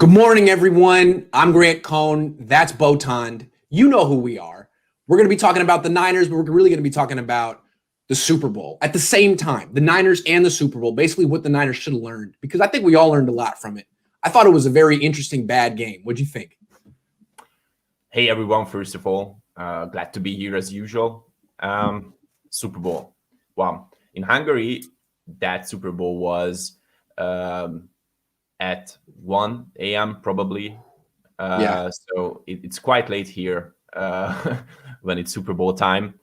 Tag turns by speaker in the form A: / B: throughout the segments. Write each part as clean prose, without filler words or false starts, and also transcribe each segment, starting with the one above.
A: Good morning, everyone. I'm Grant Cohn. That's Botond. You know who we are. We're going to be talking about the Niners, but we're really going to be talking about the Super Bowl at the same time. The Niners and the Super Bowl, basically what the Niners should have learned, because I think we all learned a lot from it. I thought it was a very interesting, bad game. What'd you think?
B: Hey, everyone. First of all, glad to be here as usual. Super Bowl. Wow. In Hungary, that Super Bowl was at 1 a.m. probably. So it's quite late here when it's Super Bowl time.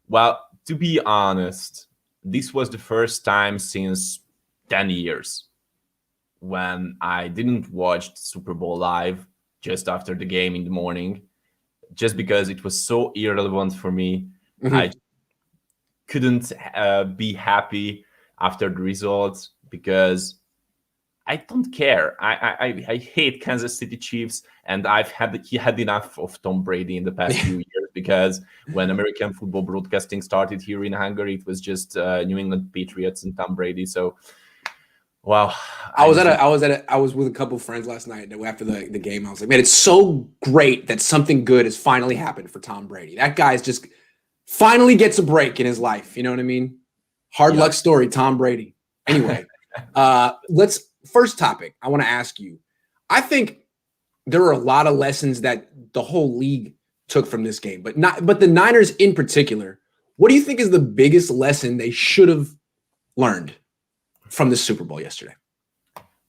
B: Well, to be honest, this was the first time since 10 years when I didn't watch the Super Bowl live just after the game in the morning, just because it was so irrelevant for me. I couldn't be happy after the results because I don't care. I hate Kansas City Chiefs, and I've had enough of Tom Brady in the past few years, because when American football broadcasting started here in Hungary, it was just New England Patriots and Tom Brady. So, wow.
A: I was with a couple of friends last night after the game. I was like, man, it's so great that something good has finally happened for Tom Brady. That guy's just finally gets a break in his life. You know what I mean? Hard luck story, Tom Brady. Anyway, first topic I want to ask you. I think there are a lot of lessons that the whole league took from this game, but the Niners in particular. What do you think is the biggest lesson they should have learned from the Super Bowl yesterday?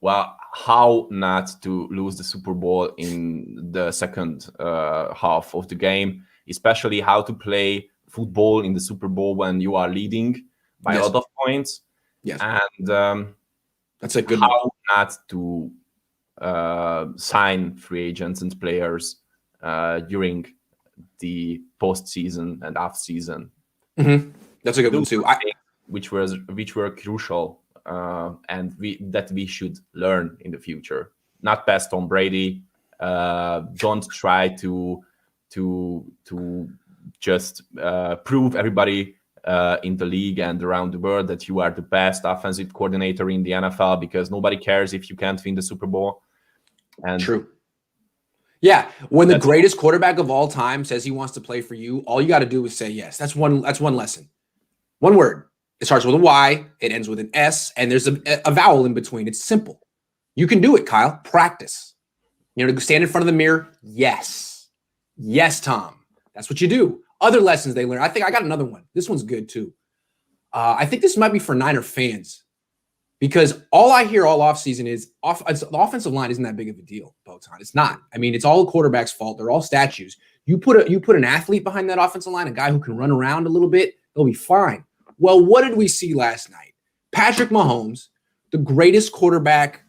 B: Well, how not to lose the Super Bowl in the second half of the game, especially how to play football in the Super Bowl when you are leading by a lot of points.
A: Yes.
B: And
A: that's a good
B: how
A: one.
B: Not to sign free agents and players during the postseason and off season.
A: That's a good one too.
B: Which were crucial and we should learn in the future. Not past Tom Brady. Don't try to just prove everybody in the league and around the world that you are the best offensive coordinator in the NFL, because nobody cares if you can't win the Super Bowl. And
A: true. Yeah, when the greatest quarterback of all time says he wants to play for you, all you got to do is say yes. That's one lesson. One word. It starts with a Y, it ends with an S, and there's a vowel in between. It's simple. You can do it, Kyle. Practice. To stand in front of the mirror. Yes. Yes, Tom. That's what you do. Other lessons they learned. I think I got another one. This one's good too. I think this might be for Niner fans, because all I hear all offseason is the offensive line isn't that big of a deal, Botond. It's not. I mean, it's all the quarterback's fault. They're all statues. You put an athlete behind that offensive line, a guy who can run around a little bit, they'll be fine. Well, what did we see last night? Patrick Mahomes, the greatest quarterback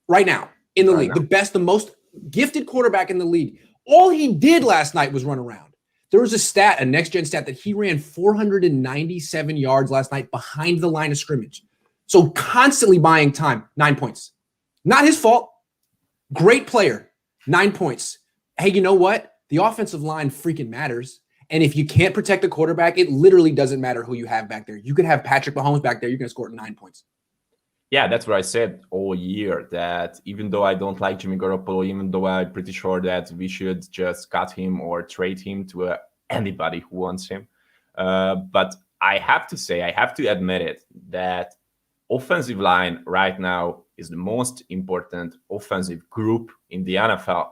A: right now in the league, the most gifted quarterback in the league. All he did last night was run around. There was a next-gen stat, that he ran 497 yards last night behind the line of scrimmage. So constantly buying time. 9 points. Not his fault. Great player. 9 points. Hey, you know what? The offensive line freaking matters. And if you can't protect the quarterback, it literally doesn't matter who you have back there. You could have Patrick Mahomes back there. You're going to score 9 points.
B: Yeah, that's what I said all year, that even though I don't like Jimmy Garoppolo, even though I'm pretty sure that we should just cut him or trade him to anybody who wants him. But I have to admit it, that offensive line right now is the most important offensive group in the NFL.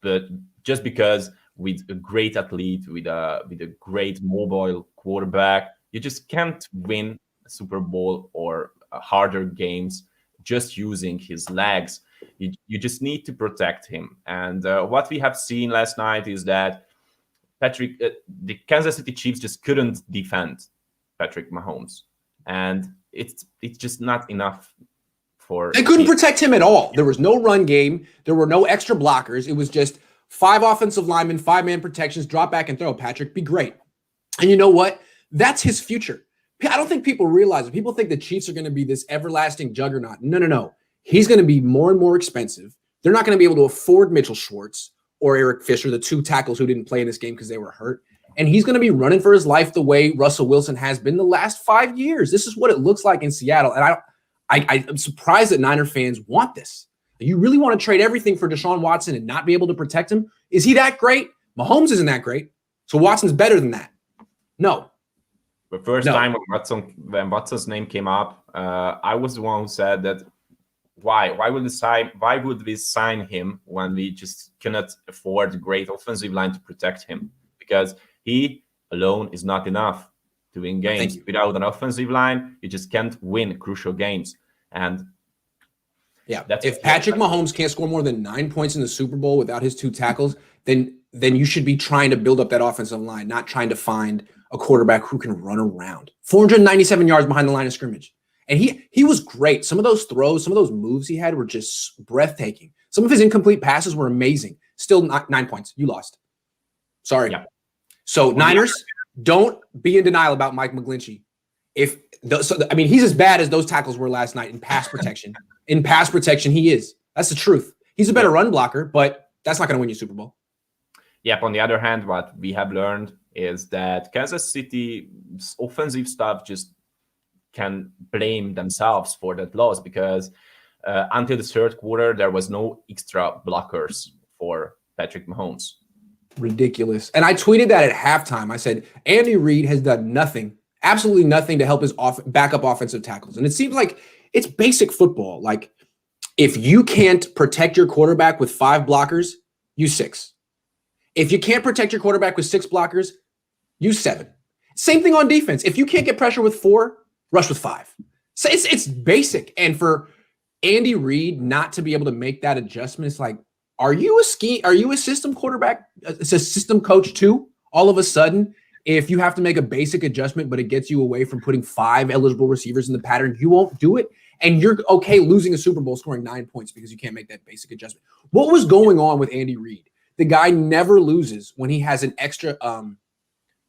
B: But just because with a great athlete, with a great mobile quarterback, you just can't win a Super Bowl or harder games just using his legs. You just need to protect him. And what we have seen last night is that the Kansas City Chiefs just couldn't defend Patrick Mahomes, and it's just not enough for.
A: They couldn't protect him at all. There was no run game. There were no extra blockers. It was just 5 offensive linemen, 5-man protections, drop back and throw. Patrick, be great. And you know what? That's his future. I don't think people realize it. People think the Chiefs are going to be this everlasting juggernaut. No. He's going to be more and more expensive. They're not going to be able to afford Mitchell Schwartz or Eric Fisher, the 2 tackles who didn't play in this game because they were hurt. And he's going to be running for his life the way Russell Wilson has been the last 5 years. This is what it looks like in Seattle. And I'm surprised that Niner fans want this. You really want to trade everything for Deshaun Watson and not be able to protect him? Is he that great? Mahomes isn't that great. So Watson's better than that. No.
B: The first time when Watson's name came up, I was the one who said that why would we sign him when we just cannot afford a great offensive line to protect him? Because he alone is not enough to win games. Without an offensive line, you just can't win crucial games. And
A: if Patrick Mahomes can't score more than 9 points in the Super Bowl without his 2 tackles, then you should be trying to build up that offensive line, not trying to find a quarterback who can run around. 497 yards behind the line of scrimmage. And he was great. Some of those throws, some of those moves he had were just breathtaking. Some of his incomplete passes were amazing. Still 9 points. You lost. Sorry. Yeah. So Niners, don't be in denial about Mike McGlinchey. He's as bad as those tackles were last night in pass protection. In pass protection, he is. That's the truth. He's a better run blocker, but that's not going to win you Super Bowl.
B: Yep. On the other hand, what we have learned is that Kansas City's offensive staff just can blame themselves for that loss because until the third quarter, there was no extra blockers for Patrick Mahomes.
A: Ridiculous. And I tweeted that at halftime. I said, Andy Reid has done nothing, absolutely nothing to help his backup offensive tackles. And it seems like it's basic football. Like, if you can't protect your quarterback with 5 blockers, use 6. If you can't protect your quarterback with 6 blockers, use 7. Same thing on defense. If you can't get pressure with 4, rush with 5. So it's basic. And for Andy Reid not to be able to make that adjustment, it's like, are you a system quarterback? It's a system coach too. All of a sudden, if you have to make a basic adjustment, but it gets you away from putting 5 eligible receivers in the pattern, you won't do it. And you're okay losing a Super Bowl scoring 9 points because you can't make that basic adjustment. What was going on with Andy Reid? The guy never loses when he has an extra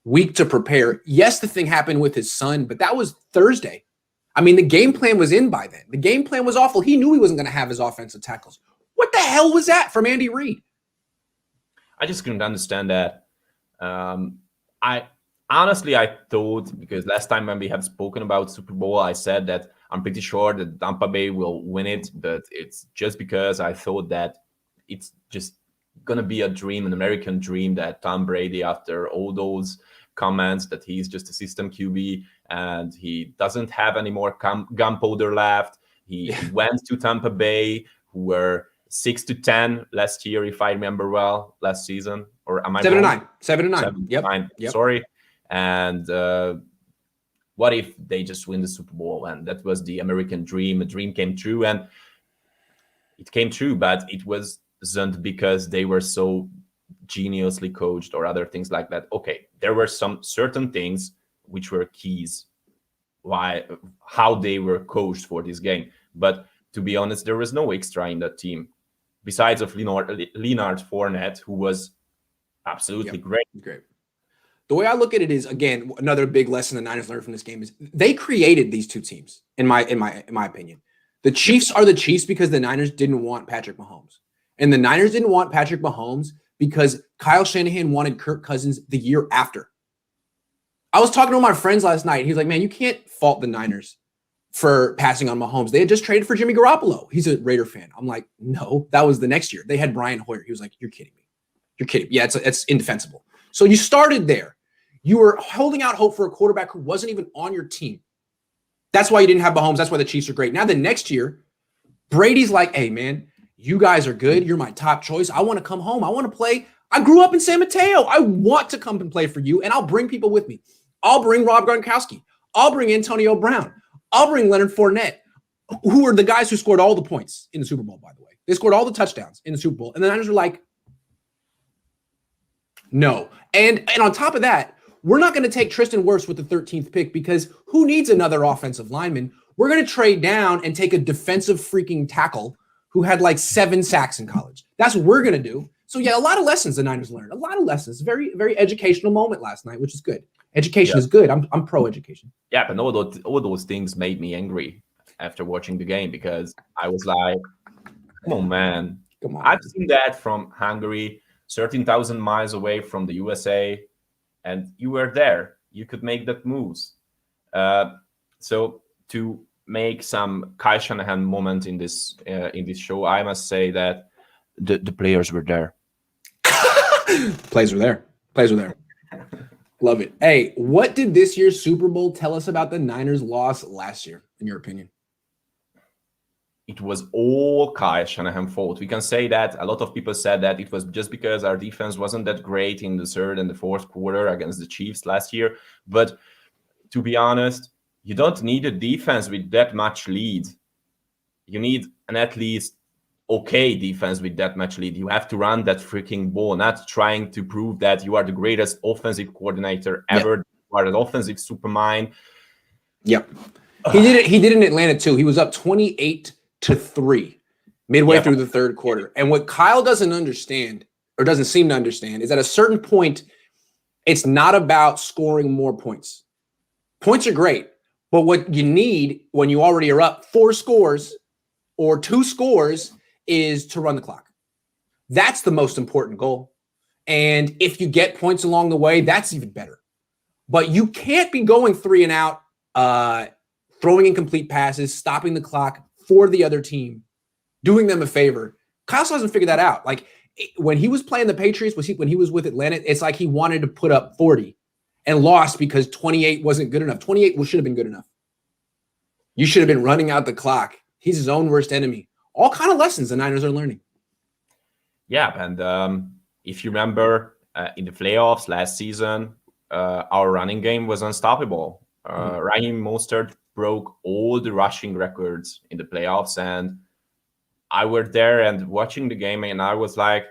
A: week to prepare. Yes, the thing happened with his son, but that was Thursday. I mean, the game plan was in by then. The game plan was awful. He knew he wasn't going to have his offensive tackles. What the hell was that from Andy Reid?
B: I just couldn't understand that. I thought, because last time when we have spoken about Super Bowl, I said that I'm pretty sure that Tampa Bay will win it, but it's just because I thought that it's just going to be a dream, an American dream, that Tom Brady, after all those comments that he's just a system QB and he doesn't have any more gunpowder left, he went to Tampa Bay, who were 6-10 last year, if I remember well, last season. Or am I
A: 7-9? 7-9. Yep.
B: Sorry. And what if they just win the Super Bowl? And that was the American dream. A dream came true, and it came true, but it wasn't because they were so geniusly coached or other things like that. Okay, there were some certain things which were keys how they were coached for this game. But to be honest, there was no extra in that team besides of Leonard Fournette, who was absolutely great.
A: The way I look at it is, again, another big lesson the Niners learned from this game is they created these two teams, in my opinion. The Chiefs are the Chiefs because the Niners didn't want Patrick Mahomes. And the Niners didn't want Patrick Mahomes because Kyle Shanahan wanted Kirk Cousins the year after. I was talking to one of my friends last night. He's like, man, you can't fault the Niners for passing on Mahomes. They had just traded for Jimmy Garoppolo. He's a Raider fan. I'm like, no, that was the next year. They had Brian Hoyer. He was like, you're kidding me. You're kidding. Yeah, it's indefensible. So you started there. You were holding out hope for a quarterback who wasn't even on your team. That's why you didn't have Mahomes. That's why the Chiefs are great. Now the next year, Brady's like, hey, man, you guys are good. You're my top choice. I want to come home. I want to play. I grew up in San Mateo. I want to come and play for you, and I'll bring people with me. I'll bring Rob Gronkowski. I'll bring Antonio Brown. I'll bring Leonard Fournette, who are the guys who scored all the points in the Super Bowl, by the way. They scored all the touchdowns in the Super Bowl. And the Niners are like, no. And on top of that, we're not going to take Tristan Wirfs with the 13th pick because who needs another offensive lineman? We're going to trade down and take a defensive freaking tackle who had like 7 sacks in college. That's what we're going to do. So, yeah, a lot of lessons the Niners learned. A lot of lessons. Very, very educational moment last night, which is good. Education is good. I'm pro-education.
B: Yeah, but all those things made me angry after watching the game because I was like, come on, man.
A: Come on.
B: I've seen that from Hungary, 13,000 miles away from the USA, and you were there. You could make that moves. So to make some Kyle Shanahan moment in this show, I must say that the players were there.
A: Plays were there. Love it. Hey, what did this year's Super Bowl tell us about the Niners' loss last year, in your opinion?
B: It was all Kyle Shanahan's fault. We can say that. A lot of people said that it was just because our defense wasn't that great in the third and the fourth quarter against the Chiefs last year. But to be honest, you don't need a defense with that much lead. You need an at least okay defense with that much lead. You have to run that freaking ball, not trying to prove that you are the greatest offensive coordinator ever. Yep. You are an offensive supermind.
A: Yep. He did it in Atlanta too. He was up 28-3 midway through the third quarter. And what Kyle doesn't understand, or doesn't seem to understand, is at a certain point, it's not about scoring more points. Points are great, but what you need when you already are up 4 scores or 2 scores is to run the clock. That's the most important goal. And if you get points along the way, that's even better. But you can't be going 3 and out, throwing incomplete passes, stopping the clock for the other team, doing them a favor. Kyle hasn't figured that out. Like when he was playing the Patriots, when he was with Atlanta, it's like he wanted to put up 40 and lost because 28 wasn't good enough. 28 should have been good enough. You should have been running out the clock. He's his own worst enemy. All kind of lessons the Niners are learning.
B: Yeah, and if you remember in the playoffs last season, our running game was unstoppable. Raheem Mostert broke all the rushing records in the playoffs, and I were there and watching the game, and I was like,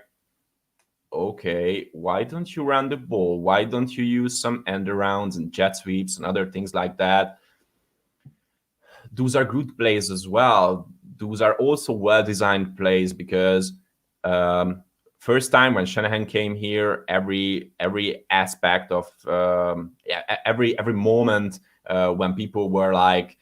B: okay, why don't you run the ball? Why don't you use some end arounds and jet sweeps and other things like that? Those are good plays as well. Those are also well-designed plays because first time when Shanahan came here, every aspect of every moment when people were like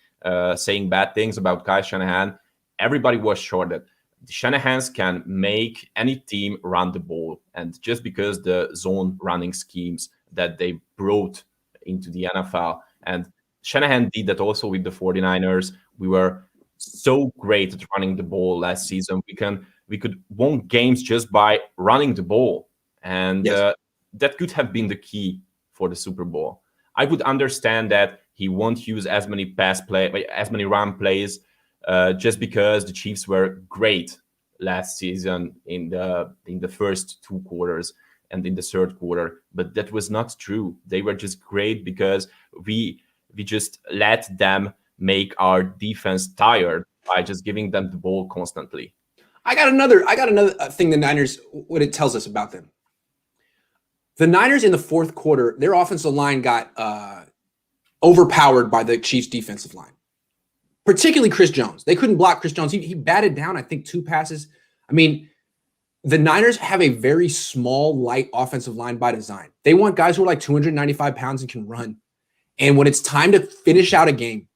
B: saying bad things about Kyle Shanahan, everybody was sure that the Shanahans can make any team run the ball. And just because the zone running schemes that they brought into the NFL, and Shanahan did that also with the 49ers. We were so great at running the ball last season. We could win games just by running the ball. And that could have been the key for the Super Bowl. I would understand that he won't use as many run plays just because the Chiefs were great last season in the first 2 quarters and in the third quarter. But that was not true. They were just great because we just let them make our defense tired by just giving them the ball constantly.
A: I got another thing the Niners, what it tells us about them. The Niners in the fourth quarter, their offensive line got overpowered by the Chiefs' defensive line, particularly Chris Jones. They couldn't block Chris Jones. He batted down, I think, 2 passes. I mean, the Niners have a very small, light offensive line by design. They want guys who are like 295 pounds and can run. And when it's time to finish out a game,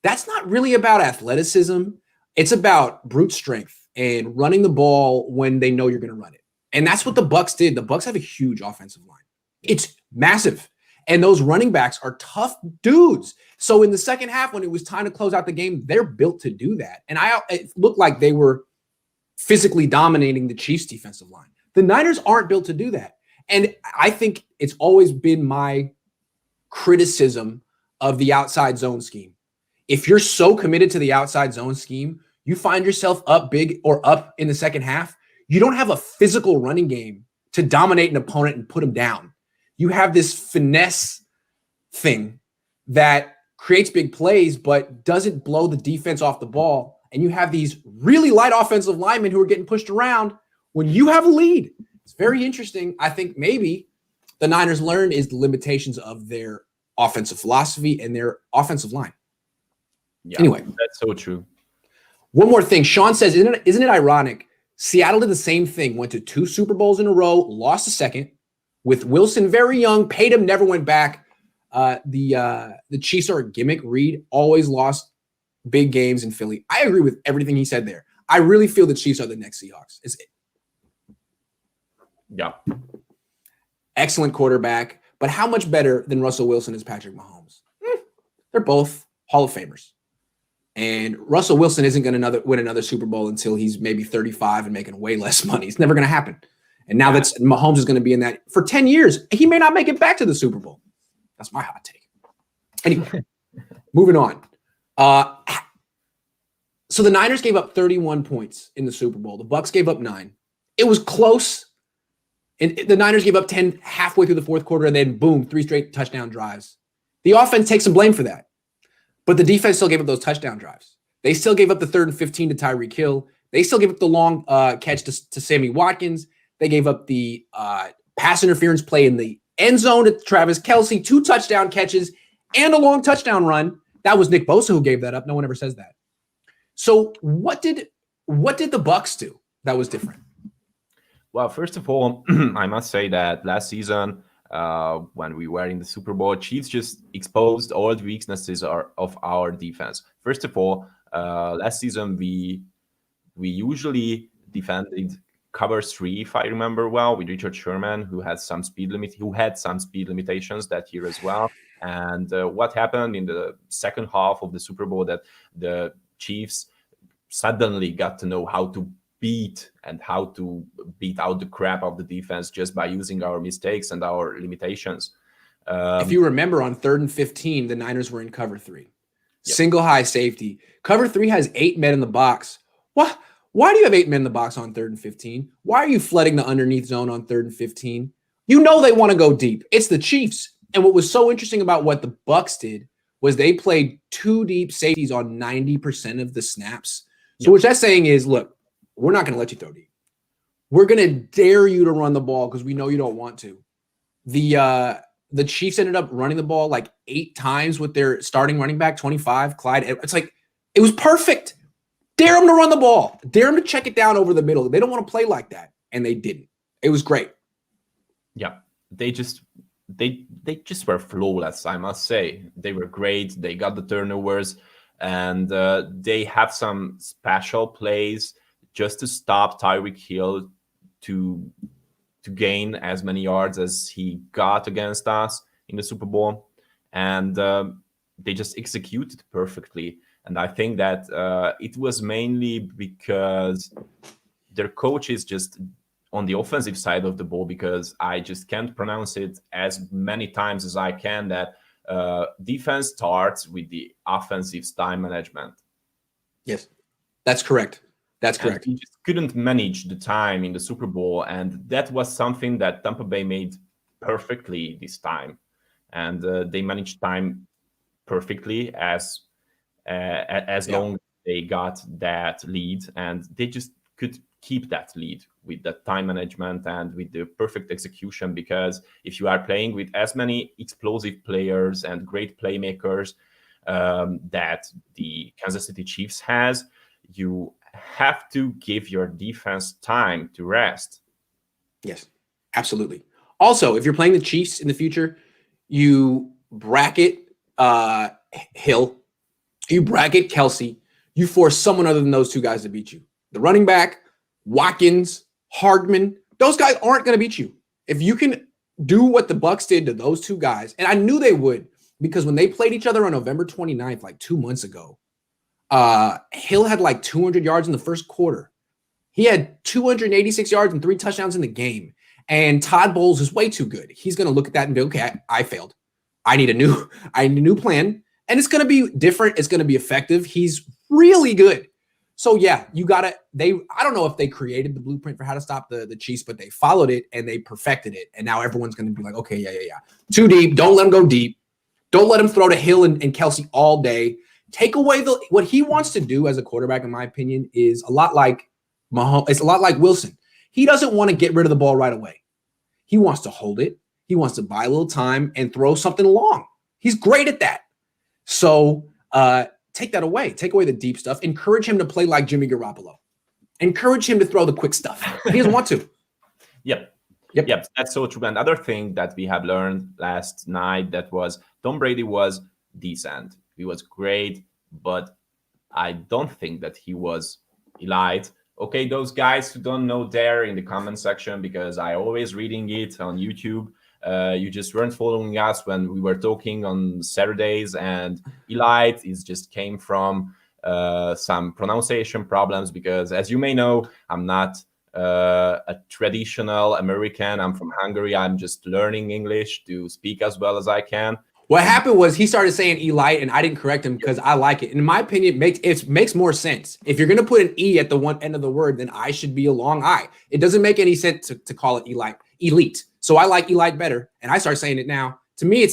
A: that's not really about athleticism. It's about brute strength and running the ball when they know you're going to run it. And that's what the Bucs did. The Bucs have a huge offensive line. It's massive. And those running backs are tough dudes. So in the second half, when it was time to close out the game, they're built to do that. And it looked like they were physically dominating the Chiefs' defensive line. The Niners aren't built to do that. And I think it's always been my criticism of the outside zone scheme. If you're so committed to the outside zone scheme, you find yourself up big or up in the second half, you don't have a physical running game to dominate an opponent and put them down. You have this finesse thing that creates big plays, but doesn't blow the defense off the ball. And you have these really light offensive linemen who are getting pushed around when you have a lead. It's very interesting. I think maybe the Niners learned is the limitations of their offensive philosophy and their offensive line.
B: Yeah,
A: anyway,
B: that's so true.
A: One more thing. Sean says, isn't it ironic? Seattle did the same thing, went to 2 Super Bowls in a row, lost a second with Wilson very young, paid him, never went back. The Chiefs are a gimmick. Reed always lost big games in Philly. I agree with everything he said there. I really feel the Chiefs are the next Seahawks.
B: Yeah.
A: Excellent quarterback, but how much better than Russell Wilson is Patrick Mahomes? They're both Hall of Famers. And Russell Wilson isn't going to win another Super Bowl until he's maybe 35 and making way less money. It's never going to happen. And now that's Mahomes is going to be in that for 10 years. He may not make it back to the Super Bowl. That's my hot take. Anyway, moving on. So the Niners gave up 31 points in the Super Bowl. The Bucs gave up 9. It was close. And the Niners gave up 10 halfway through the fourth quarter, and then boom, 3 straight touchdown drives. The offense takes some blame for that. But the defense still gave up those touchdown drives. They still gave up the 3rd and 15 to Tyreek Hill. They still gave up the long catch to Sammy Watkins. They gave up the pass interference play in the end zone to Travis Kelce, 2 touchdown catches, and a long touchdown run. That was Nick Bosa who gave that up. No one ever says that. So what did the Bucs do that was different?
B: Well, first of all, I must say that last season, when we were in the Super Bowl, Chiefs just exposed all the weaknesses of our defense. First of all, last season we usually defended cover 3, if I remember well, with Richard Sherman, who had some speed limitations that year as well. And what happened in the second half of the Super Bowl, that the Chiefs suddenly got to know how to beat out the crap of the defense just by using our mistakes and our limitations.
A: If you remember, on 3rd and 15, the Niners were in cover 3. Single high safety. Cover 3 has 8 men in the box. What? Why do you have 8 men in the box on 3rd and 15? Why are you flooding the underneath zone on 3rd and 15? You know they want to go deep. It's the Chiefs. And what was so interesting about what the Bucs did was they played 2 deep safeties on 90% of the snaps. So what that's saying is, look, we're not going to let you throw deep. We're going to dare you to run the ball because we know you don't want to. The Chiefs ended up running the ball like 8 times with their starting running back, 25, Clyde. It's like, it was perfect. Dare them to run the ball. Dare them to check it down over the middle. They don't want to play like that. And they didn't. It was great.
B: Yeah. They just were flawless, I must say. They were great. They got the turnovers. And they have some special plays just to stop Tyreek Hill to gain as many yards as he got against us in the Super Bowl. And they just executed perfectly. And I think that it was mainly because their coach is just on the offensive side of the ball, because I just can't pronounce it as many times as I can, that defense starts with the offensive time management.
A: Yes, that's correct. That's correct.
B: And he just couldn't manage the time in the Super Bowl, and that was something that Tampa Bay made perfectly this time. And they managed time perfectly as long as they got that lead, and they just could keep that lead with the time management and with the perfect execution. Because if you are playing with as many explosive players and great playmakers that the Kansas City Chiefs has, you have to give your defense time to rest.
A: Yes, absolutely. Also, if you're playing the Chiefs in the future, you bracket Hill, you bracket Kelce, you force someone other than those 2 guys to beat you. The running back, Watkins, Hardman, those guys aren't going to beat you. If you can do what the Bucs did to those 2 guys, and I knew they would, because when they played each other on November 29th, like 2 months ago, Hill had like 200 yards in the first quarter. He had 286 yards and 3 touchdowns in the game. And Todd Bowles is way too good. He's going to look at that and be, okay, I failed. I need a new plan. And it's going to be different. It's going to be effective. He's really good. So yeah, I don't know if they created the blueprint for how to stop the Chiefs, but they followed it and they perfected it. And now everyone's going to be like, okay, yeah. Too deep. Don't let him go deep. Don't let him throw to Hill and Kelce all day. Take away what he wants to do as a quarterback, in my opinion, is a lot like Mahomes. It's a lot like Wilson. He doesn't want to get rid of the ball right away. He wants to hold it. He wants to buy a little time and throw something long. He's great at that. So take that away. Take away the deep stuff. Encourage him to play like Jimmy Garoppolo. Encourage him to throw the quick stuff. He doesn't want to.
B: Yep, that's so true. Another thing that we have learned last night, that was Tom Brady was decent. He was great, but I don't think that he was elite. Okay, those guys who don't know, there in the comment section, because I always reading it on YouTube. You just weren't following us when we were talking on Saturdays, and Elite is just came from some pronunciation problems because, as you may know, I'm not a traditional American. I'm from Hungary. I'm just learning English to speak as well as I can.
A: What happened was he started saying Elite, and I didn't correct him because I like it. In my opinion, it makes more sense. If you're going to put an E at the one end of the word, then I should be a long I. It doesn't make any sense to call it elite. So I like Elite better, and I start saying it now. To me,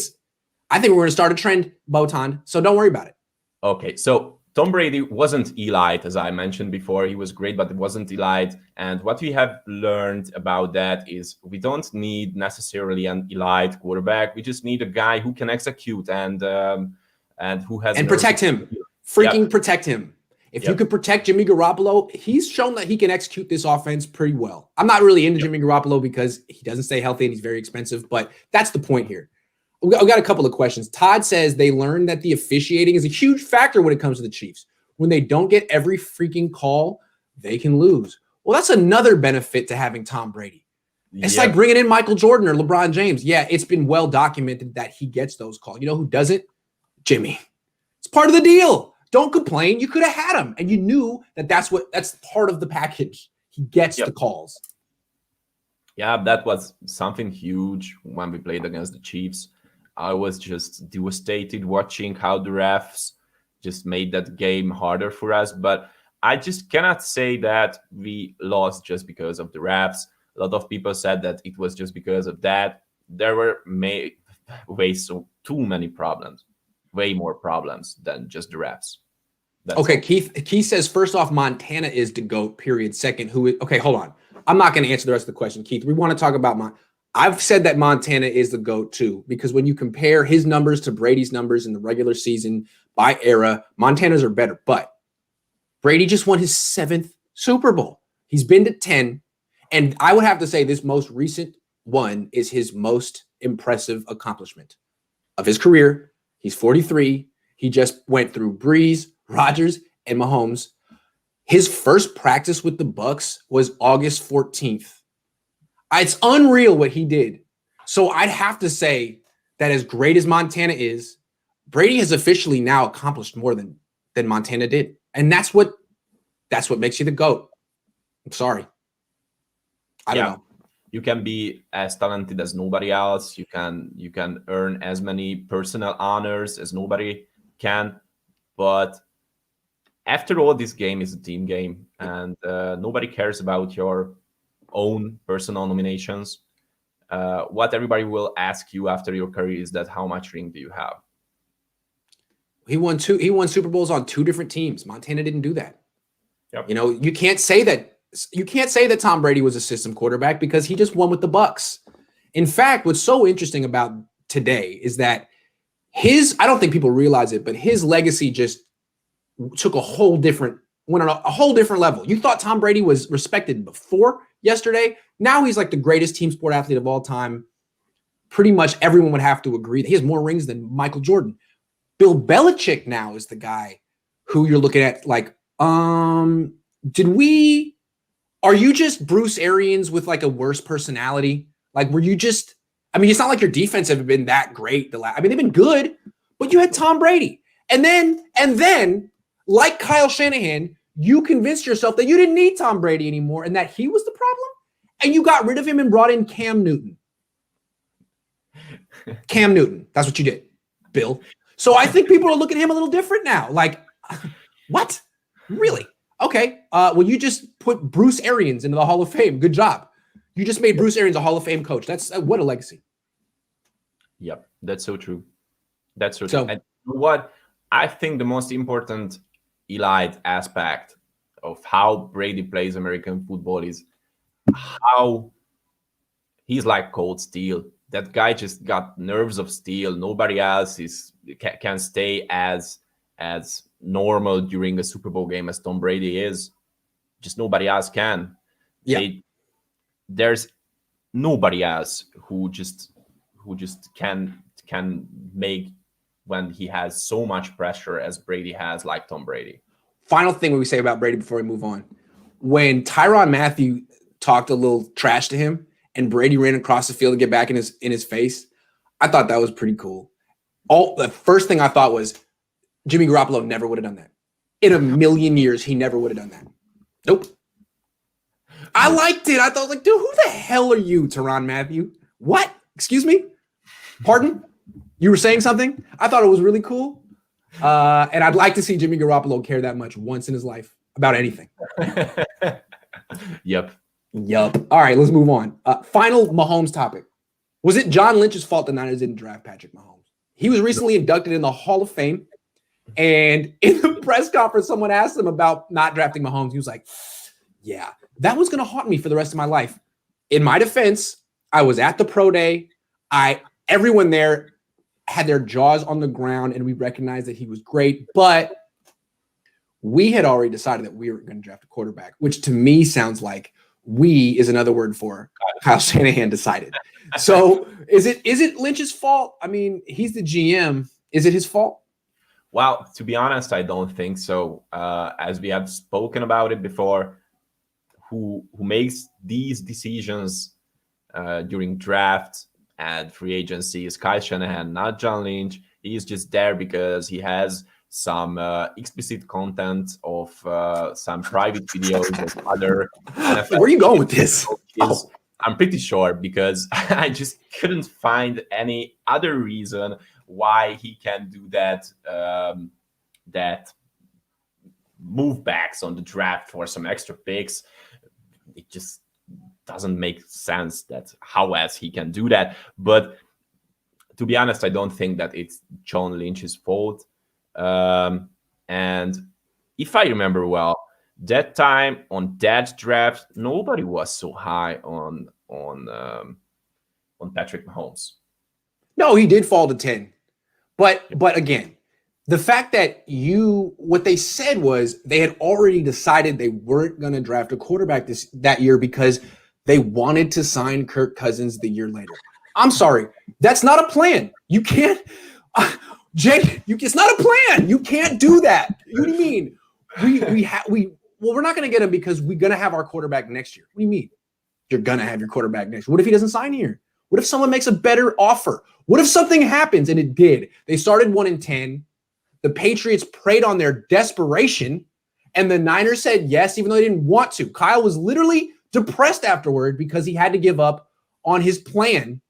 A: I think we're going to start a trend, Botond, so don't worry about it.
B: Okay, so Tom Brady wasn't elite, as I mentioned before. He was great, but it wasn't elite. And what we have learned about that is we don't need necessarily an elite quarterback. We just need a guy who can execute and who has
A: protect him. Freaking protect him. If you could protect Jimmy Garoppolo, he's shown that he can execute this offense pretty well. I'm not really into Jimmy Garoppolo because he doesn't stay healthy and he's very expensive, but that's the point here. I've got a couple of questions. Todd says they learned that the officiating is a huge factor when it comes to the Chiefs. When they don't get every freaking call, they can lose. Well, that's another benefit to having Tom Brady. It's like bringing in Michael Jordan or LeBron James. Yeah, it's been well documented that he gets those calls. You know who doesn't? Jimmy. It's part of the deal. Don't complain. You could have had him, and you knew that that's part of the package. He gets the calls.
B: Yeah, that was something huge when we played against the Chiefs. I was just devastated watching how the refs just made that game harder for us. But I just cannot say that we lost just because of the refs. A lot of people said that it was just because of that. There were too many problems, way more problems than just the refs.
A: Okay, Keith says, first off, Montana is the GOAT, period. Second, okay, hold on. I'm not going to answer the rest of the question, Keith. We want to talk about I've said that Montana is the GOAT too, because when you compare his numbers to Brady's numbers in the regular season by era, Montana's are better. But Brady just won his 7th Super Bowl. He's been to 10. And I would have to say this most recent one is his most impressive accomplishment of his career. He's 43. He just went through Breeze, Rodgers, and Mahomes. His first practice with the Bucs was August 14th. It's unreal what he did. So I'd have to say that as great as Montana is, Brady has officially now accomplished more than Montana did. And that's what makes you the GOAT. I'm sorry. I don't know.
B: You can be as talented as nobody else. You can earn as many personal honors as nobody can. But after all, this game is a team game, and nobody cares about your own personal nominations. What everybody will ask you after your career is that how much ring do you have?
A: He won Super Bowls on 2 different teams. Montana didn't do that.
B: Yep.
A: You know, you can't say that Tom Brady was a system quarterback because he just won with the Bucs. In fact, what's so interesting about today is that I don't think people realize it, but his legacy just went on a whole different level. You thought Tom Brady was respected before yesterday. Now he's like the greatest team sport athlete of all time. Pretty much everyone would have to agree that he has more rings than Michael Jordan. Bill Belichick now is the guy who you're looking at like, are you just Bruce Arians with like a worse personality? Like, were you just, it's not like your defense have been that great. They've been good, but you had Tom Brady. And then like Kyle Shanahan, you convinced yourself that you didn't need Tom Brady anymore and that he was the problem. And you got rid of him and brought in Cam Newton. That's what you did, Bill. So I think people are looking at him a little different now. Like, what? Really? Okay. Well, you just put Bruce Arians into the Hall of Fame. Good job. You just made Bruce Arians a Hall of Fame coach. That's what a legacy.
B: Yep, that's so true. That's so true. And what I think the most important elite aspect of how Brady plays American football is how he's like cold steel. That guy just got nerves of steel. Nobody else can stay as normal during a Super Bowl game as Tom Brady is. Just nobody else can.
A: Yeah.
B: There's nobody else who just can make when he has so much pressure as Brady has, like Tom Brady.
A: Final thing we say about Brady before we move on. When Tyrann Mathieu talked a little trash to him, and Brady ran across the field to get back in his face. I thought that was pretty cool. The first thing I thought was Jimmy Garoppolo never would have done that. In a million years, he never would have done that. Nope. I liked it. I thought, like, dude, who the hell are you, Tyrann Mathieu? What? Excuse me? Pardon? You were saying something? I thought it was really cool. And I'd like to see Jimmy Garoppolo care that much once in his life about anything.
B: Yep.
A: All right, let's move on. Final Mahomes topic. Was it John Lynch's fault the Niners didn't draft Patrick Mahomes? He was recently inducted in the Hall of Fame. And in the press conference, someone asked him about not drafting Mahomes. He was like, yeah, that was going to haunt me for the rest of my life. In my defense, I was at the pro day. Everyone there had their jaws on the ground, and we recognized that he was great. But we had already decided that we were going to draft a quarterback, which to me sounds like we is another word for Kyle Shanahan decided. So is it Lynch's fault? I mean, he's the GM. Is it his fault?
B: Well, to be honest, I don't think so. As we have spoken about it before, who makes these decisions during draft and free agency is Kyle Shanahan, not John Lynch. He's just there because he has some explicit content of some private videos of other NFL.
A: Where are you going with this?
B: I'm pretty sure, because I just couldn't find any other reason why he can do that move backs on the draft for some extra picks. It just doesn't make sense that how else he can do that. But to be honest, I don't think that it's John Lynch's fault. And if I remember well, that time on that draft, nobody was so high on Patrick Mahomes.
A: No, he did fall to 10. But again, the fact that what they said was they had already decided they weren't going to draft a quarterback that year because they wanted to sign Kirk Cousins the year later. I'm sorry, that's not a plan. You can't, Jake. It's not a plan. You can't do that. What do you mean? We're not going to get him because we're going to have our quarterback next year. What do you mean? You're going to have your quarterback next year. What if he doesn't sign here? What if someone makes a better offer? What if something happens? And it did. They started 1-10. The Patriots preyed on their desperation, and the Niners said yes, even though they didn't want to. Kyle was literally depressed afterward because he had to give up on his plan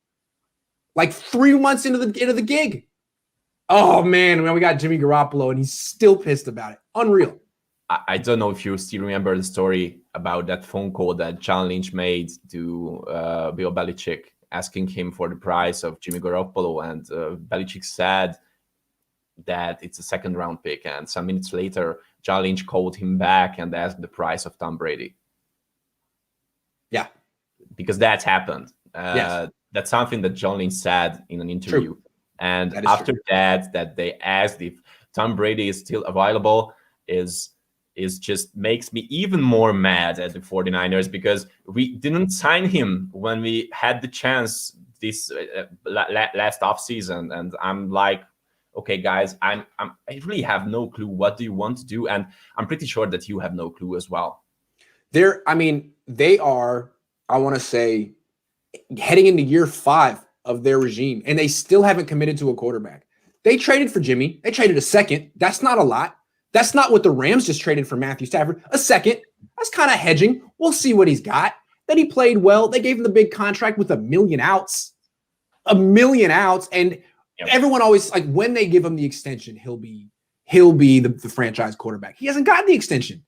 A: like 3 months into the gig. Oh, man, we got Jimmy Garoppolo, and he's still pissed about it. Unreal.
B: I don't know if you still remember the story about that phone call that John Lynch made to Bill Belichick, asking him for the price of Jimmy Garoppolo, and Belichick said that it's a second-round pick. And some minutes later, John Lynch called him back and asked the price of Tom Brady.
A: Yeah. Because
B: that's happened.
A: Yes.
B: That's something that John Lynch said in an interview.
A: True.
B: And after that they asked if Tom Brady is still available, is just makes me even more mad at the 49ers, because we didn't sign him when we had the chance this last offseason. And I'm like, okay, guys, I really have no clue. What do you want to do? And I'm pretty sure that you have no clue as well.
A: They are, I want to say, heading into year 5 of their regime, and they still haven't committed to a quarterback. They traded for Jimmy. They traded a second. That's not a lot. That's not what the Rams just traded for Matthew Stafford. A second. That's kind of hedging. We'll see what he's got. Then he played well. They gave him the big contract with $1 million outs. $1 million outs. And everyone always, like, when they give him the extension, he'll be the franchise quarterback. He hasn't gotten the extension.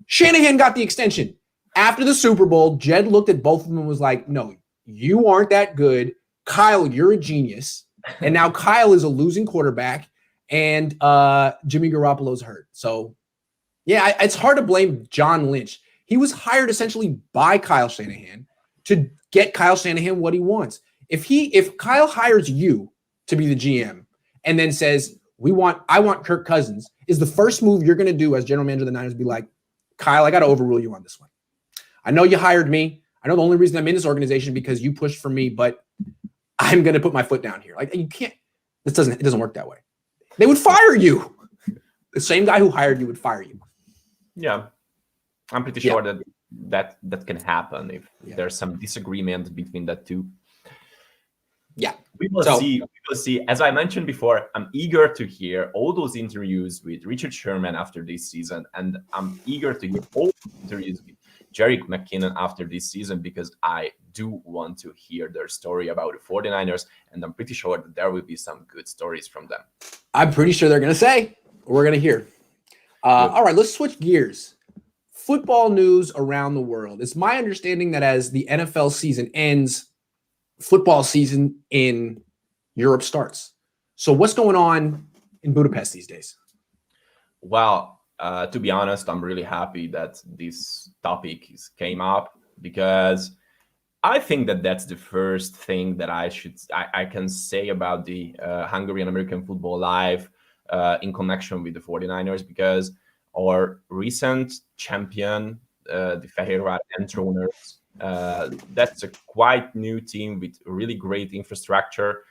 A: Shanahan got the extension. After the Super Bowl, Jed looked at both of them and was like, no, you aren't that good. Kyle, you're a genius. And now Kyle is a losing quarterback, and Jimmy Garoppolo's hurt. So, yeah, it's hard to blame John Lynch. He was hired essentially by Kyle Shanahan to get Kyle Shanahan what he wants. If Kyle hires you to be the GM and then says, I want Kirk Cousins, is the first move you're going to do as general manager of the Niners be like, Kyle, I got to overrule you on this one. I know you hired me. I know the only reason I'm in this organization because you pushed for me, but I'm going to put my foot down here. Like, you can't, it doesn't work that way. They would fire you. The same guy who hired you would fire you.
B: Yeah. I'm pretty sure that that can happen if there's some disagreement between the two.
A: Yeah.
B: We will see. We will see. As I mentioned before, I'm eager to hear all those interviews with Richard Sherman after this season, and I'm eager to hear all the interviews with Jerick McKinnon after this season, because I do want to hear their story about the 49ers, and I'm pretty sure that there will be some good stories from them.
A: I'm pretty sure they're going to say, we're going to hear. All right, let's switch gears. Football news around the world. It's my understanding that as the NFL season ends, football season in Europe starts. So what's going on in Budapest these days?
B: Well, to be honest, I'm really happy that this topic came up, because I think that that's the first thing that I can say about the Hungarian American football live in connection with the 49ers, because our recent champion, the Fehérvár Enthroners, that's a quite new team with really great infrastructure,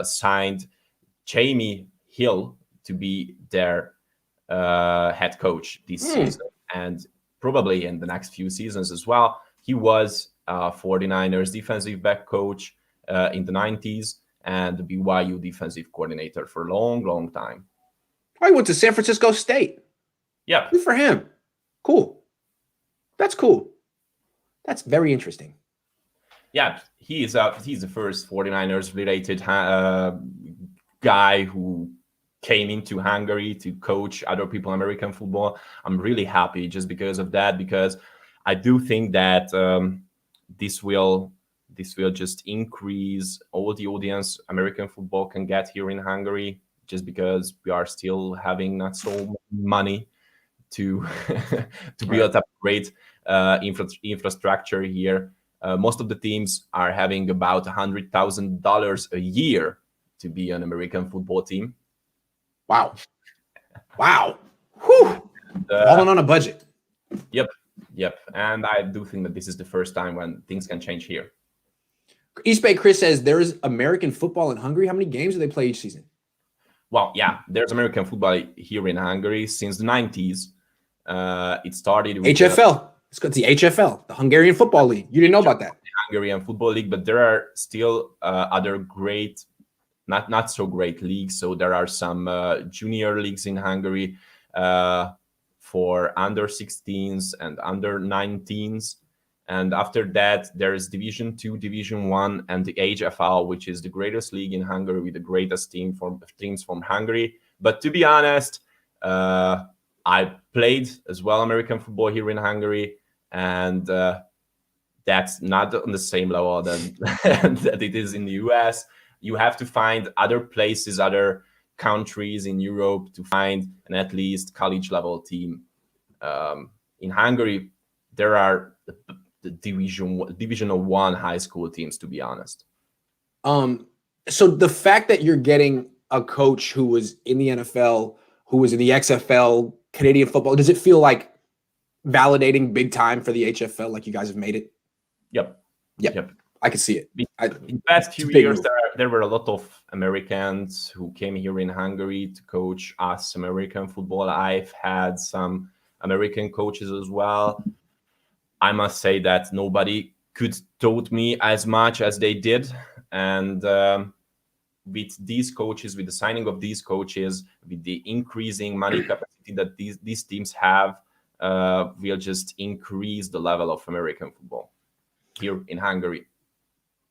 B: signed Jamie Hill to be their head coach this season, and probably in the next few seasons as well. He was 49ers defensive back coach in the 90s and the BYU defensive coordinator for a long time.
A: I went to San Francisco State.
B: Yeah.
A: Good for him. Cool. That's cool. That's very interesting.
B: Yeah, he's the first 49ers related guy who came into Hungary to coach other people in American football. I'm really happy just because of that, because I do think that this will just increase all the audience American football can get here in Hungary, just because we are still having not so much money to build up great infrastructure here. Most of the teams are having about $100,000 a year to be an American football team.
A: Wow. Whew. Falling on a budget.
B: Yep. And I do think that this is the first time when things can change here.
A: East Bay Chris says there is American football in Hungary. How many games do they play each season?
B: Well, yeah, there's American football here in Hungary since the 90s. It started with
A: HFL. It's the HFL, the Hungarian Football League. You didn't know about that?
B: The Hungarian Football League, but there are still other great, not so great leagues. So there are some junior leagues in Hungary for under 16s and under 19s. And after that, there is Division 2, Division 1, and the HFL, which is the greatest league in Hungary with the greatest teams from Hungary. But to be honest, I played as well American football here in Hungary, and that's not on the same level that it is in the US. You have to find other places, other countries in Europe to find an at least college level team. In Hungary, there are the Division 1 high school teams, to be honest.
A: So the fact that you're getting a coach who was in the NFL, who was in the XFL, Canadian football, does it feel like validating big time for the HFL? Like you guys have made it? Yep. I can see it.
B: In the past few years, there were a lot of Americans who came here in Hungary to coach us American football. I've had some American coaches as well. I must say that nobody could taught me as much as they did. And with these coaches, with the signing of these coaches, with the increasing money capacity that these teams have, we'll just increase the level of American football here in Hungary.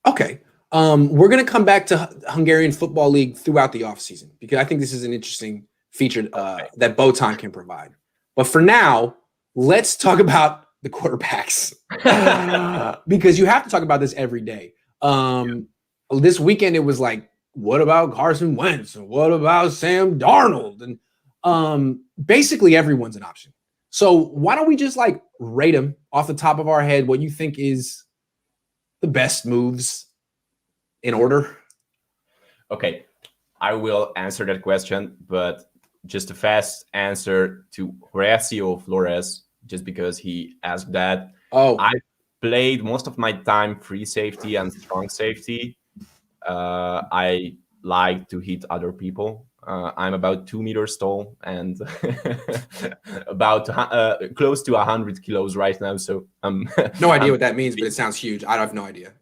A: Okay. We're going to come back to Hungarian Football League throughout the offseason, because I think this is an interesting feature that Botond can provide. But for now, let's talk about the quarterbacks, because you have to talk about this every day. This weekend, it was like, what about Carson Wentz? And what about Sam Darnold? And basically everyone's an option. So why don't we just like rate them off the top of our head, what you think is the best moves in order?
B: Okay, I will answer that question, but just a fast answer to Horacio Flores, just because he asked that. I played most of my time free safety and strong safety. I like to hit other people. I'm about 2 meters tall and about close to 100 kilos right now. So
A: no idea what that means, but it sounds huge. I have no idea.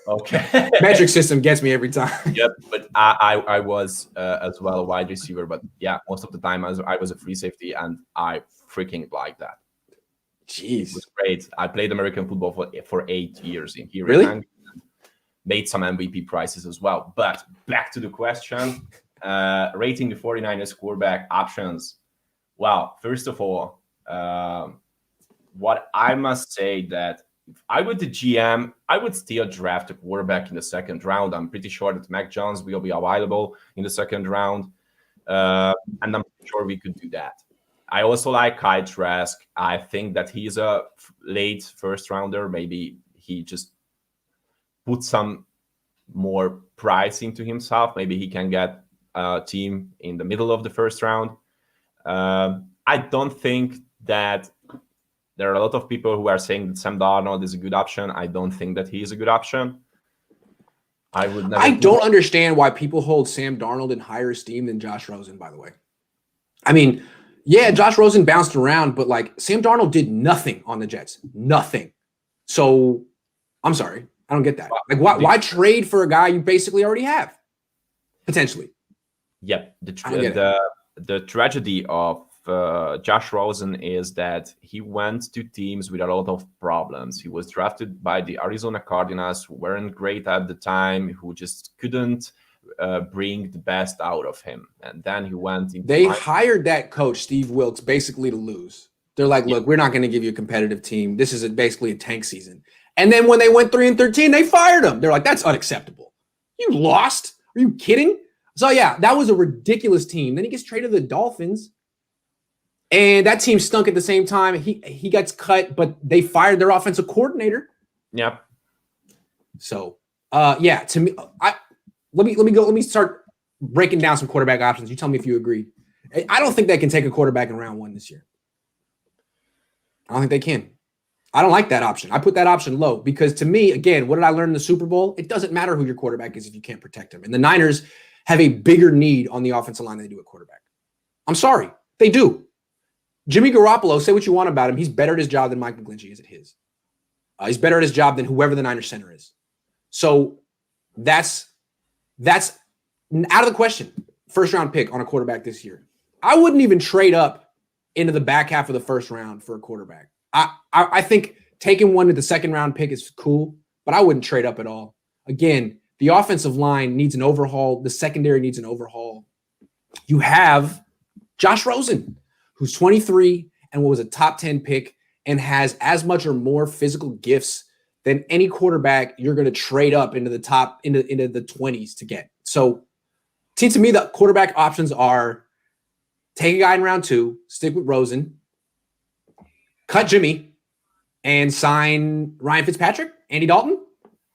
B: Okay.
A: Metric system gets me every time.
B: Yep, but I was as well a wide receiver, but yeah, most of the time I was a free safety, and I freaking like that.
A: Jeez,
B: it was great. I played American football for 8 years in here.
A: Really?
B: And made some MVP prizes as well. But back to the question, rating the 49ers quarterback options. Well, first of all, what I must say that if I were the GM, I would still draft a quarterback in the second round. I'm pretty sure that Mac Jones will be available in the second round. And I'm sure we could do that. I also like Kyle Trask. I think that he's a late first rounder. Maybe he just put some more price into himself. Maybe he can get a team in the middle of the first round. I don't think that there are a lot of people who are saying that Sam Darnold is a good option. I don't think that he is a good option. I would never.
A: I don't understand why people hold Sam Darnold in higher esteem than Josh Rosen, by the way. I mean, yeah, Josh Rosen bounced around, but like Sam Darnold did nothing on the Jets. Nothing. So I'm sorry. I don't get that. Like, why trade for a guy you basically already have? Potentially.
B: Yep. The tragedy of Josh Rosen is that he went to teams with a lot of problems. He was drafted by the Arizona Cardinals, who weren't great at the time, who just couldn't bring the best out of him. And then he went into...
A: They hired that coach, Steve Wilkes, basically to lose. They're like, look, we're not going to give you a competitive team. This is basically a tank season. And then when they went 3-13, they fired him. They're like, that's unacceptable. You lost? Are you kidding? So, yeah, that was a ridiculous team. Then he gets traded to the Dolphins. And that team stunk at the same time. He gets cut, but they fired their offensive coordinator.
B: Yep.
A: So, yeah, to me, let me start breaking down some quarterback options. You tell me if you agree. I don't think they can take a quarterback in round 1 this year. I don't think they can. I don't like that option. I put that option low because to me, again, what did I learn in the Super Bowl? It doesn't matter who your quarterback is if you can't protect him. And the Niners have a bigger need on the offensive line than they do at quarterback. I'm sorry. They do. Jimmy Garoppolo, say what you want about him. He's better at his job than Mike McGlinchey is at his. He's better at his job than whoever the Niners center is. So that's out of the question. First round pick on a quarterback this year. I wouldn't even trade up into the back half of the first round for a quarterback. I think taking one to the second round pick is cool, but I wouldn't trade up at all. Again, the offensive line needs an overhaul. The secondary needs an overhaul. You have Josh Rosen, who's 23 and was a top 10 pick and has as much or more physical gifts than any quarterback you're going to trade up into the top, into the 20s to get. So to me, the quarterback options are take a guy in round 2, stick with Rosen, cut Jimmy, and sign Ryan Fitzpatrick, Andy Dalton.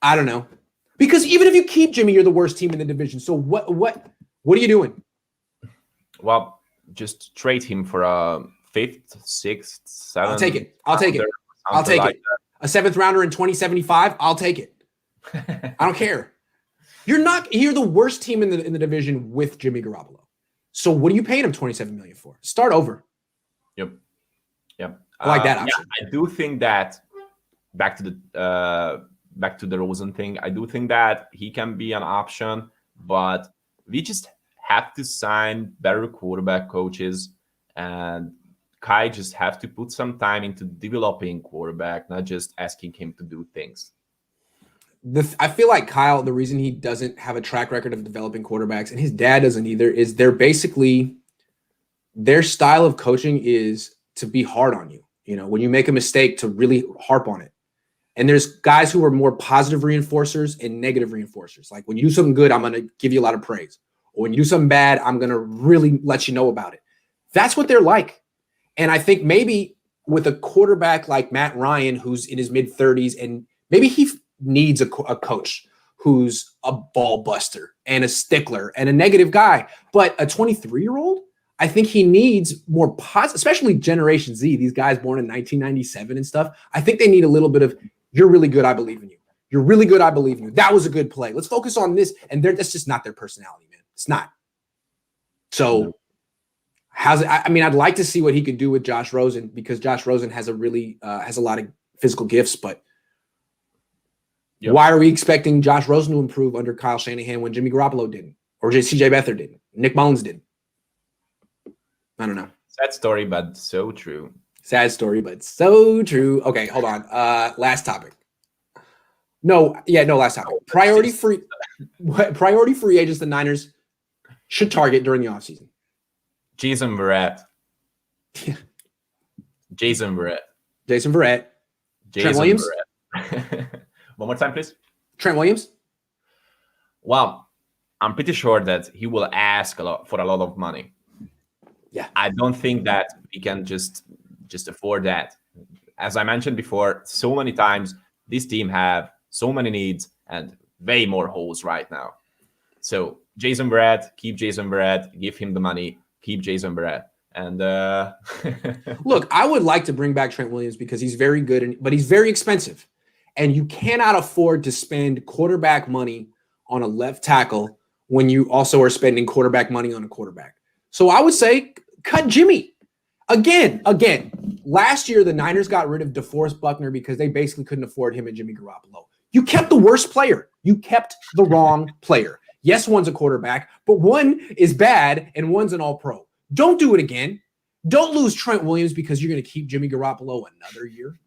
A: I don't know. Because even if you keep Jimmy, you're the worst team in the division. So what are you doing?
B: Well, just trade him for a 5th, 6th, 7th.
A: I'll take it. I'll take it. A 7th rounder in 2075. I'll take it. I don't care. You're the worst team in the division with Jimmy Garoppolo. So what are you paying him $27 million for? Start over.
B: Yep.
A: I like that option.
B: Yeah, I do think that back to the Rosen thing. I do think that he can be an option, but we just have to sign better quarterback coaches, and Kai just have to put some time into developing quarterback, not just asking him to do things.
A: I feel like Kyle, the reason he doesn't have a track record of developing quarterbacks, and his dad doesn't either, is their style of coaching is to be hard on you. You know, when you make a mistake, to really harp on it. And there's guys who are more positive reinforcers and negative reinforcers. Like when you do something good, I'm going to give you a lot of praise. Or when you do something bad, I'm going to really let you know about it. That's what they're like. And I think maybe with a quarterback like Matt Ryan, who's in his mid-30s, and maybe he needs a coach who's a ball buster and a stickler and a negative guy. But a 23-year-old, I think he needs more positive, especially Generation Z, these guys born in 1997 and stuff. I think they need a little bit of, you're really good, I believe in you. You're really good, I believe in you. That was a good play. Let's focus on this. And that's just not their personality, man. It's not. So how's it? I mean, I'd like to see what he could do with Josh Rosen because Josh Rosen has a lot of physical gifts, but why are we expecting Josh Rosen to improve under Kyle Shanahan when Jimmy Garoppolo didn't, or CJ Beathard didn't, Nick Mullins didn't? I don't know.
B: Sad story, but so true.
A: Sad story, but so true. Okay, hold on. Last topic. Last topic. Priority free agents the Niners should target during the offseason.
B: Jason Verrett. Jason Verrett.
A: Trent Williams.
B: One more time, please.
A: Trent Williams.
B: Well, I'm pretty sure that he will ask for a lot of money.
A: Yeah.
B: I don't think that we can just afford that. As I mentioned before, so many times this team have so many needs and way more holes right now. So Jason Verrett, keep Jason Verrett, give him the money, keep Jason Verrett. And
A: look, I would like to bring back Trent Williams because he's very good, but he's very expensive. And you cannot afford to spend quarterback money on a left tackle when you also are spending quarterback money on a quarterback. So I would say cut Jimmy. Again, last year the Niners got rid of DeForest Buckner because they basically couldn't afford him and Jimmy Garoppolo. You kept the worst player. You kept the wrong player. Yes, one's a quarterback, but one is bad and one's an all-pro. Don't do it again. Don't lose Trent Williams because you're going to keep Jimmy Garoppolo another year.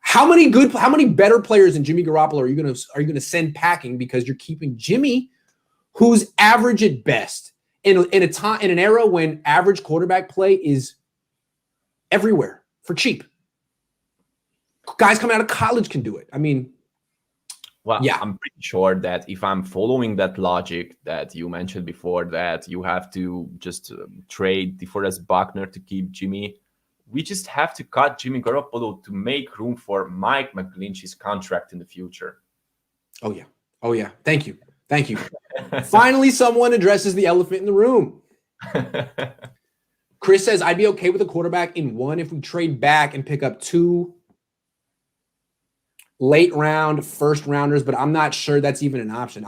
A: How many better players than Jimmy Garoppolo are you going to send packing because you're keeping Jimmy, who's average at best in an era when average quarterback play is everywhere for cheap. Guys coming out of college can do it. I mean,
B: well, yeah, I'm pretty sure that if I'm following that logic that you mentioned before, that you have to just trade DeForest Buckner to keep Jimmy, we just have to cut Jimmy Garoppolo to make room for Mike McGlinchey's contract in the future.
A: Oh, yeah. Thank you. Finally, someone addresses the elephant in the room. Chris says, I'd be okay with a quarterback in one if we trade back and pick up 2 late round first rounders, but I'm not sure that's even an option.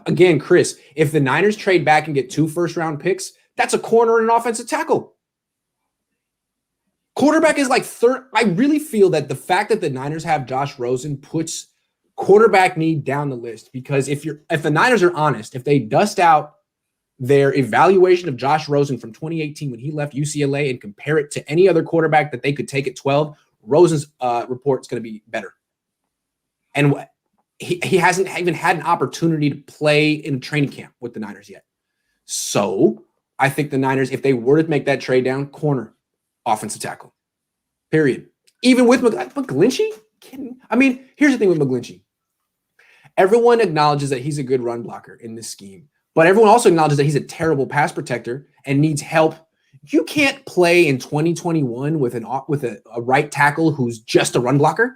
A: Again, Chris, if the Niners trade back and get 2 first round picks, that's a corner and an offensive tackle. Quarterback is like third. I really feel that the fact that the Niners have Josh Rosen puts quarterback need down the list, because if the Niners are honest, if they dust out their evaluation of Josh Rosen from 2018 when he left UCLA and compare it to any other quarterback that they could take at 12, Rosen's report is going to be better. And he hasn't even had an opportunity to play in training camp with the Niners yet. So I think the Niners, if they were to make that trade down, corner, offensive tackle, period. Even with McGlinchey? I mean, here's the thing with McGlinchey. Everyone acknowledges that he's a good run blocker in this scheme, but everyone also acknowledges that he's a terrible pass protector and needs help. You can't play in 2021 with a right tackle who's just a run blocker.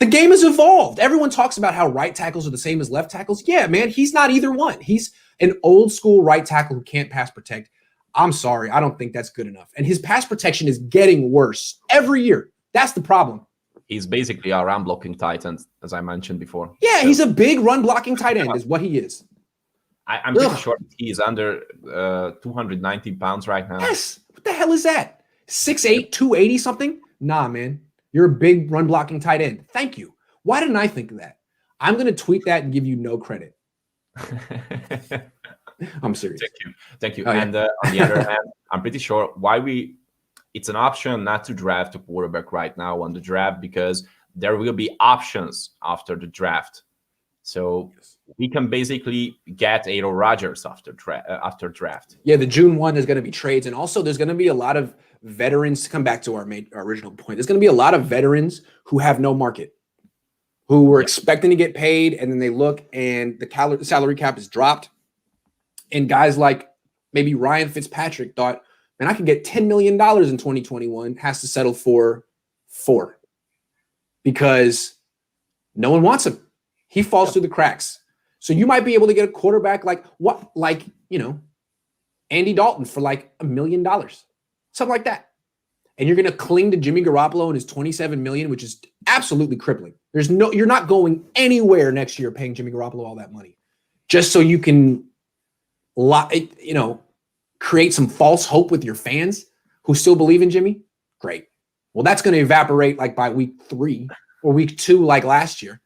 A: The game has evolved. Everyone talks about how right tackles are the same as left tackles. Yeah, man, he's not either one. He's an old school right tackle who can't pass protect. I'm sorry, I don't think that's good enough. And his pass protection is getting worse every year. That's the problem.
B: He's basically a run blocking tight end, as I mentioned before.
A: Yeah, he's a big run blocking tight end is what he is.
B: I'm pretty sure he is under 290 pounds right now.
A: Yes. What the hell is that? 6'8", 280 something? Nah, man. You're a big run blocking tight end. Thank you. Why didn't I think of that? I'm going to tweet that and give you no credit. I'm serious.
B: Thank you. Oh, and on the other hand, I'm pretty sure it's an option not to draft a quarterback right now on the draft, because there will be options after the draft. So we can basically get Aaron Rodgers after draft. Yeah,
A: the June 1 is going to be trades. And also there's going to be a lot of veterans, to come back to our original point. There's going to be a lot of veterans who have no market, who were expecting to get paid, and then they look and the salary cap is dropped. And guys like maybe Ryan Fitzpatrick thought, man, I could get $10 million in 2021, has to settle for 4 because no one wants him. He falls through the cracks. So you might be able to get a quarterback like Andy Dalton for like $1 million, something like that. And you're going to cling to Jimmy Garoppolo and his $27 million, which is absolutely crippling. You're not going anywhere next year paying Jimmy Garoppolo all that money just so you can, create some false hope with your fans who still believe in Jimmy, great. Well, that's going to evaporate like by week 3 or week 2, like last year.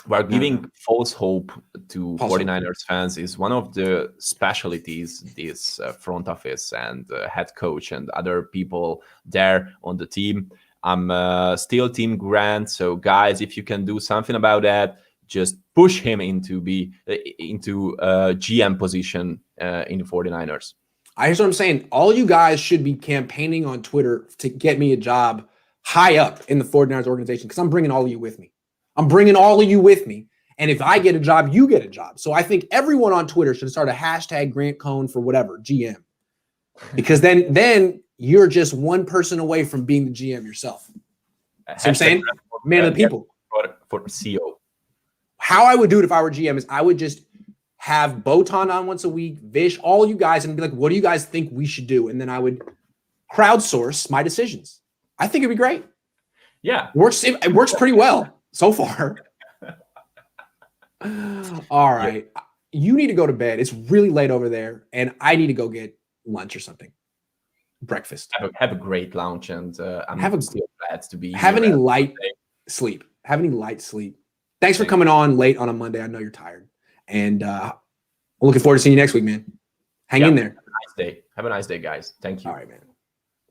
B: Well, giving false hope to
A: False
B: 49ers fans is one of the specialties this front office and head coach and other people there on the team. I'm still Team Grant. So, guys, if you can do something about that, just push him into GM position in the 49ers.
A: Here's what I'm saying. All you guys should be campaigning on Twitter to get me a job high up in the 49ers organization, because I'm bringing all of you with me. I'm bringing all of you with me. And if I get a job, you get a job. So I think everyone on Twitter should start a hashtag Grant Cohn for whatever, GM. Because then you're just one person away from being the GM yourself. See what I'm saying? Man of the people.
B: For CEO.
A: How I would do it if I were GM is I would just have Botond on once a week, Vish, all you guys, and be like, what do you guys think we should do? And then I would crowdsource my decisions. I think it'd be great.
B: Yeah.
A: It works pretty well so far. All right. Yeah. You need to go to bed. It's really late over there, and I need to go get lunch or something. Breakfast.
B: Have a great lunch, and I'm still glad to be
A: have any light sleep. Have any light sleep. Thanks for coming on late on a Monday. I know you're tired. And I'm looking forward to seeing you next week, man. Hang in there.
B: Have a nice day. Have a nice day, guys. Thank you.
A: All right, man.